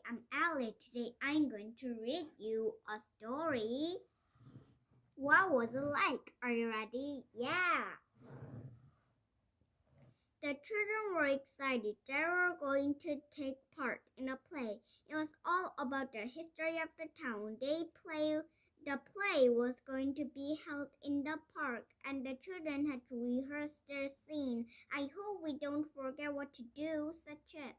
I'm Elly. Today I'm going to read you a story. What was it like? Are you ready? Yeah. The children were excited. They were going to take part in a play. It was all about the history of the town. The play was going to be held in the park, and the children had to rehearse their scene. I hope we don't forget what to do, said Chip.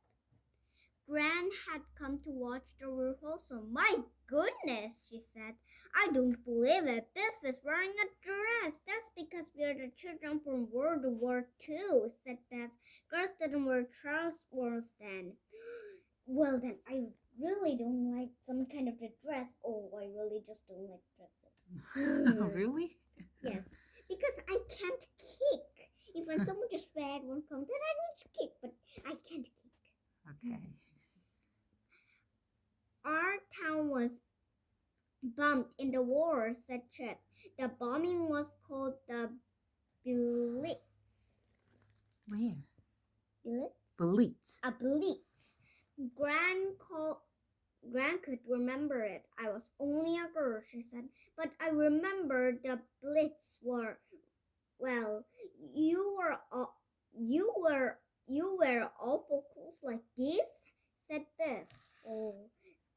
Gran had come to watch the rehearsal. My goodness, she said. I don't believe it. Biff is wearing a dress. That's because we're the children from World War II, said Biff. Girls didn't wear trousers then. Well, then I really don't like some kind of a dress. Oh, I really just don't like dresses. Really? Yes, because I can't kick. If when someone just read one comment, then I need to kick, but I can't kick. Okay. Our town was bombed in the war, said Chip. The bombing was called the Blitz. Where? Blitz? Blitz. A Blitz. Gran could remember it. I was only a girl, she said, but I remember the Blitz war. Well, you wear awful clothes like this, said Biff.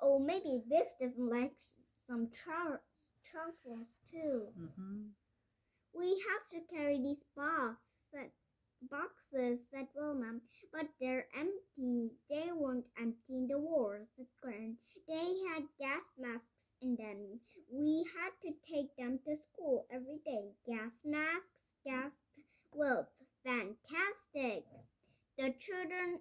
Oh, maybe Biff doesn't like some trousers too. Mm-hmm. We have to carry these boxes, said Wilma, but they're empty. They weren't empty in the war, said Gran. They had gas masks in them. We had to take them to school every day. Gas masks, gasped Wilf. Fantastic! The children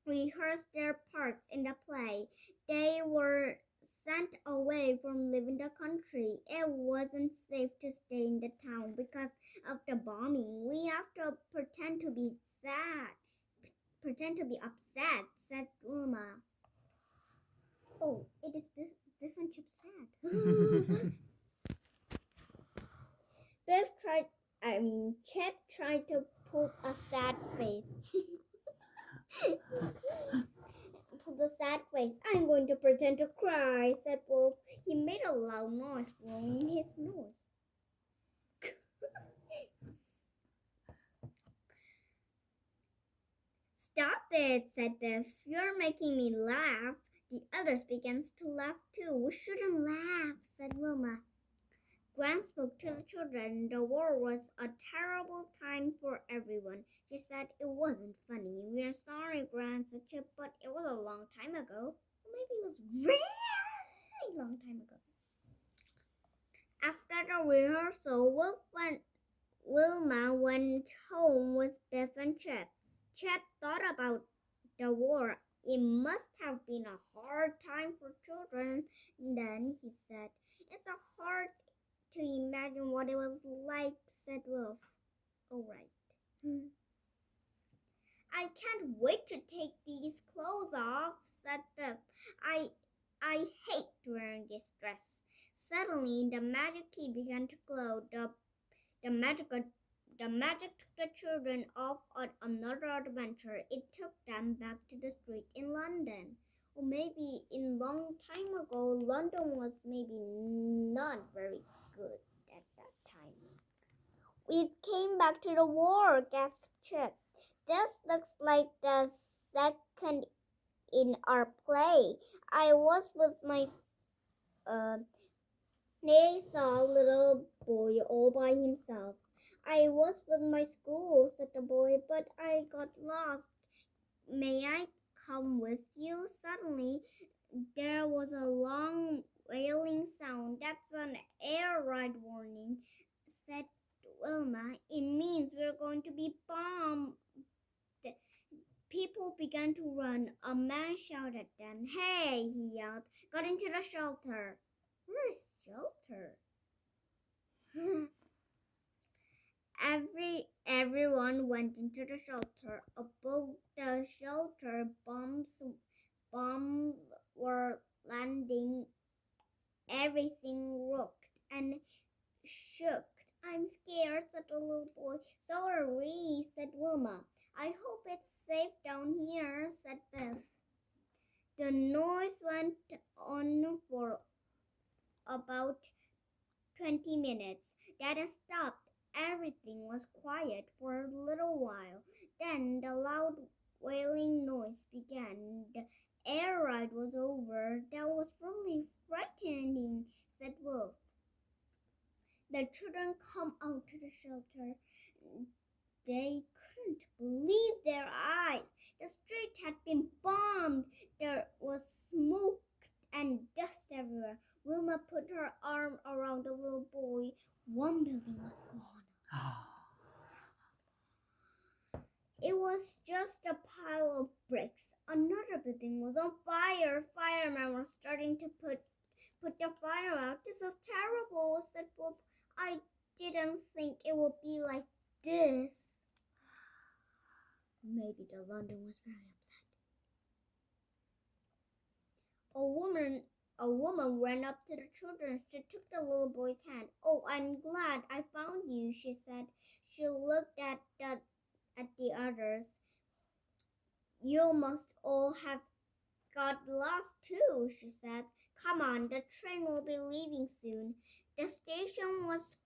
rehearsed their parts in the play. They were sent away from living the country. It wasn't safe to stay in the town because of the bombing. We have to pretend to be upset, said Wilma. Oh, it is Biff and Chip sad. Chip tried to put a sad face. I'm going to pretend to cry, said Wolf. He made a loud noise blowing his nose. Stop it, said Biff. You're making me laugh. The others began to laugh too. We shouldn't laugh, said Wilma. Gran spoke to the children. The war was a terrible time for everyone. She said it wasn't funny. We're sorry, Gran, said Chip, but it was a long time ago. Maybe it was really long time ago. After the rehearsal, Wilma went home with Biff and Chip. Chip thought about the war. It must have been a hard time for children. Then he said, it's hard to imagine what it was like, said Wolf. All right. I can't wait to take these clothes off, said Biff. I hate wearing this dress. Suddenly, the magic key began to glow. The magic took the children off on another adventure. It took them back to the street in London. Or maybe in long time ago, London was maybe not very good at that time. We came back to the war, gasped Chip. This looks like the second in our play. I was with my They saw a little boy all by himself. I was with my school, said the boy, but I got lost. May I come with you? Suddenly, there was a long wailing sound. That's an air raid warning, said Wilma. It means we're going to be bombed. People began to run. A man shouted at them. Hey, he yelled. Got into the shelter. Where is shelter? Everyone went into the shelter. Above the shelter, bombs were landing. Everything rocked and shook. I'm scared, said the little boy. So are we, said Wilma. I hope it's safe down here, said Biff. The noise went on for about 20 minutes. Then it stopped. Everything was quiet for a little while. Then the loud wailing noise began. The air ride was over. That was really frightening, said Wolf. The children come out to the shelter. They couldn't believe their eyes. The street had been bombed. There was smoke and dust everywhere. Wilma put her arm around the little boy. One building was gone. It was just a pile of bricks. Another building was on fire. Firemen were starting to put the fire out. This is terrible, said Bob. I didn't think it would be like this. Maybe the London was very upset. A woman ran up to the children. She took the little boy's hand. Oh, I'm glad I found you, she said. She looked at the others. You must all have got lost too, she said. Come on, the train will be leaving soon. The station was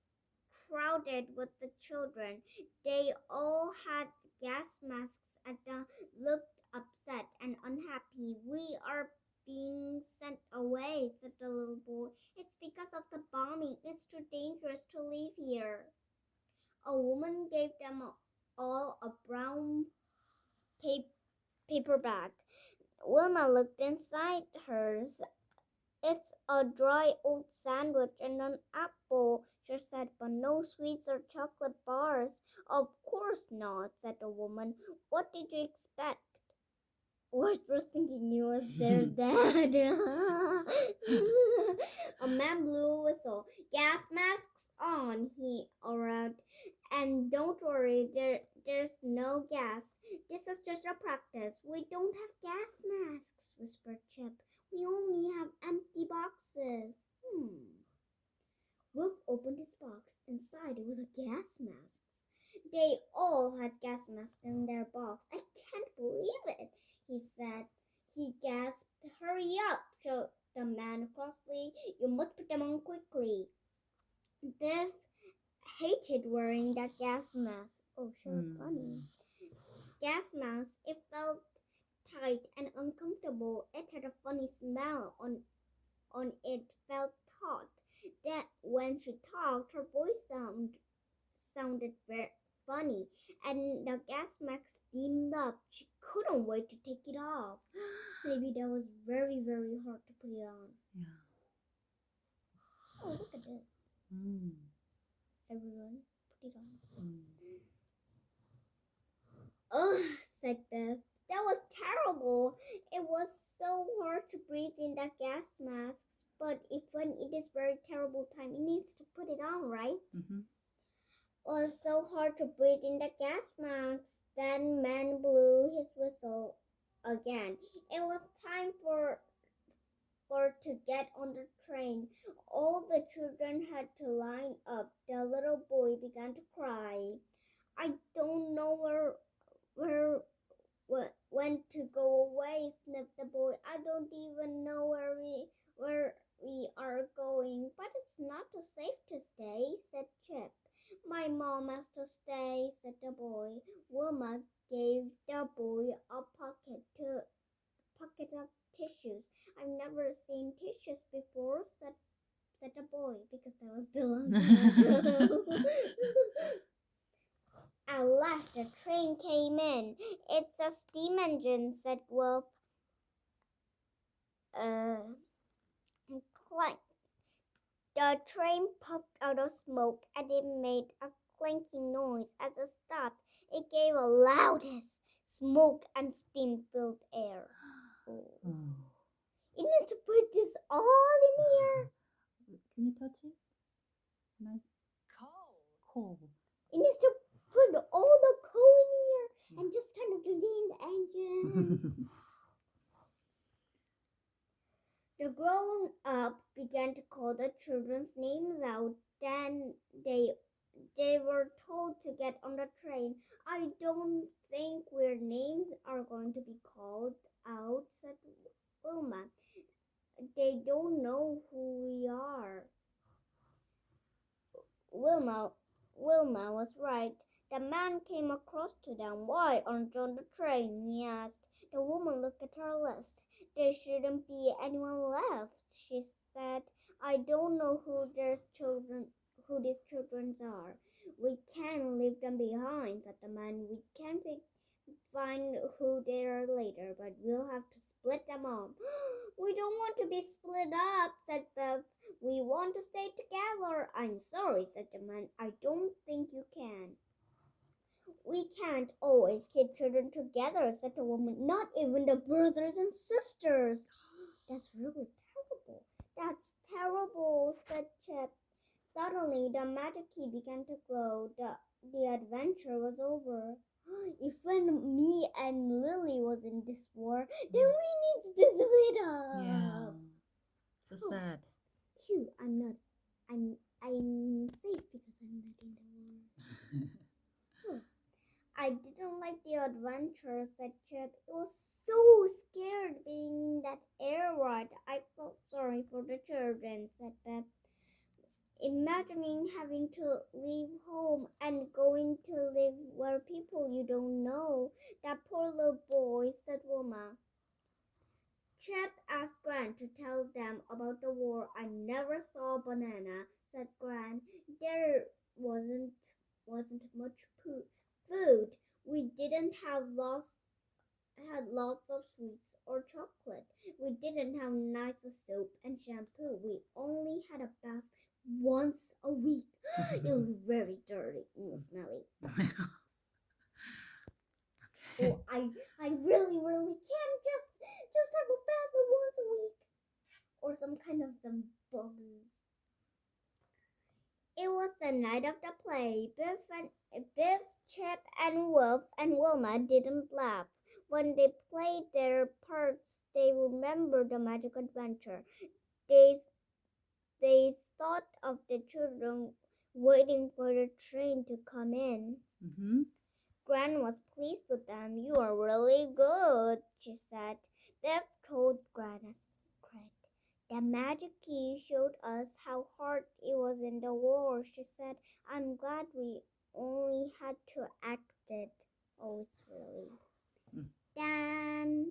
crowded with the children. They all had gas masks and looked upset and unhappy. We are being sent away, said the little boy. It's because of the bombing. It's too dangerous to leave here. A woman gave them all a brown paper bag. Wilma looked inside hers. It's a dry old sandwich and an apple, she said, but no sweets or chocolate bars. Of course not, said the woman. What did you expect? Was thinking you was their dad. A man blew a whistle. Gas masks on, he ordered. And don't worry, there's no gas. This is just a practice. We don't have gas masks, whispered Chip. We only have empty boxes. Wolf opened his box. Inside it was a gas mask. They all had gas masks in their box. I can't believe it, he said. He gasped. Hurry up, shouted the man crossly. You must put them on quickly. Biff hated wearing that gas mask. Oh, so funny. Gas mask. It felt tight and uncomfortable. It had a funny smell on it. Felt taut. That when she talked, her voice sounded very funny, and the gas mask steamed up. She couldn't wait to take it off. Maybe that was very, very hard to put it on. Yeah. Oh, look at this. Everyone, put it on. Ugh, said Beth. That was terrible. It was so hard to breathe in that gas mask. But when it is very terrible time, it needs to put it on, right? It was so hard to breathe in the gas mask. Then man blew his whistle again. It was time for to get on the train. All the children had to line up. The little boy began to cry. I don't know when to go away, sniffed the boy. I don't even know where we are going, but it's not too safe to stay, said Chip. My mom has to stay, said the boy. Wilma gave the boy a pocket of tissues. I've never seen tissues before, said the boy, because that was still long ago. At last the train came in. It's a steam engine, said Wolf. Clank. The train puffed out of smoke and it made a clanking noise as it stopped. It gave a loudest smoke and steam-filled air. It needs to put this all in here. Can you touch it? Nice. Coal. It needs to put all the coal in here and just kind of lean the engine. The grown-up began to call the children's names out. Then they were told to get on the train. I don't think our names are going to be called out, said Wilma. They don't know who we are. Wilma was right. The man came across to them. Why aren't you on the train? He asked. The woman looked at her list. There shouldn't be anyone left, she said. I don't know who these children are. We can leave them behind, said the man. We can find who they are later, but we'll have to split them up. We don't want to be split up, said Bev. We want to stay together. I'm sorry, said the man. I don't think you can. We can't always keep children together, said the woman. Not even the brothers and sisters. That's really terrible. That's terrible, said Chip. Suddenly, the magic key began to glow. The adventure was over. If when me and Lily was in this war, then we need to split up. Yeah. So sad. Phew, I'm safe because I'm not in the war. I didn't like the adventure, said Chip. It was so scared being in that air ride. I felt sorry for the children, said Beth. Imagining having to leave home and going to live where people you don't know. That poor little boy, said Wilma. Chip asked Gran to tell them about the war. I never saw a banana, said Gran. There wasn't much food. We didn't have lots of sweets or chocolate. We didn't have nice soap and shampoo. We only had a bath once a week. It was very dirty and smelly. Oh, I really can't just have a bath once a week, or some kind of some bugs. It was the night of the play. Biff, Chip, and Wolf and Wilma didn't laugh. When they played their parts, they remembered the magic adventure. They thought of the children waiting for the train to come in. Mm-hmm. Gran was pleased with them. You are really good, she said. Beth told Gran a secret. The magic key showed us how hard it was in the war, she said. I'm glad we only had to act it. Oh, it's really. Dan.